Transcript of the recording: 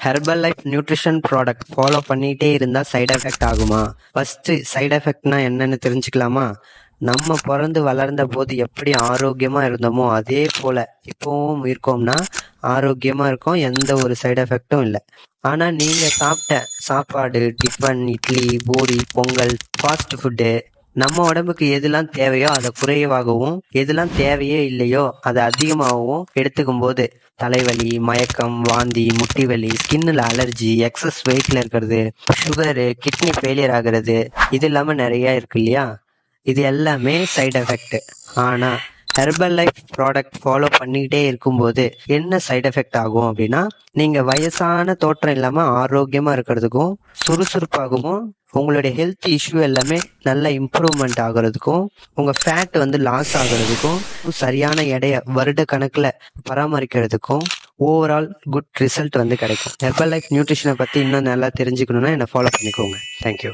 Herbal life nutrition product follow பண்ணிட்டே இருந்தா side effect ஆகுமா? ஃபர்ஸ்ட் சைடு எஃபெக்ட்னா என்னன்னு தெரிஞ்சுக்கலாமா? நம்ம பிறந்து வளர்ந்த போது எப்படி ஆரோக்கியமா இருந்தோமோ அதே போல இப்பவும் இருக்கோம்னா ஆரோக்கியமா இருக்கோம், எந்த ஒரு சைடு எஃபெக்டும் இல்லை. ஆனா நீங்க சாப்பிட்ட சாப்பாடு, tiffin, idli, puri, Pongal, fast food நம்ம உடம்புக்கு எதெல்லாம் தேவையோ அதை குறைவாகவும், எதெல்லாம் தேவையே இல்லையோ அதை அதிகமாகவும் எடுத்துக்கும் போது தலைவலி, மயக்கம், வாந்தி, முட்டி வலி, ஸ்கின்னுல அலர்ஜி, எக்ஸஸ் வெயிட்ல இருக்கிறது, சுகரு, கிட்னி ஃபெயிலியர் ஆகுறது, இது இல்லாம நிறைய இருக்கு இல்லையா? இது எல்லாமே சைடு எஃபெக்ட். ஆனா ஹெர்பல் லைஃப் ப்ராடக்ட் ஃபாலோ பண்ணிக்கிட்டே இருக்கும்போது என்ன சைடு எஃபெக்ட் ஆகும் அப்படின்னா, நீங்க வயசான தோற்றம் இல்லாம ஆரோக்கியமா இருக்கிறதுக்கும், சுறுசுறுப்பாகவும், உங்களுடைய ஹெல்த் இஷ்யூ எல்லாமே நல்ல இம்ப்ரூவ்மெண்ட் ஆகுறதுக்கும், உங்க ஃபேட் லாஸ் ஆகுறதுக்கும், சரியான எடைய வருட கணக்குல பராமரிக்கிறதுக்கும் ஓவரால் குட் ரிசல்ட் கிடைக்கும். ஹெர்பல் லைஃப் நியூட்ரிஷனை பத்தி இன்னும் நல்லா தெரிஞ்சுக்கணும்னா என்ன ஃபாலோ பண்ணிக்கோங்க. தேங்க்யூ.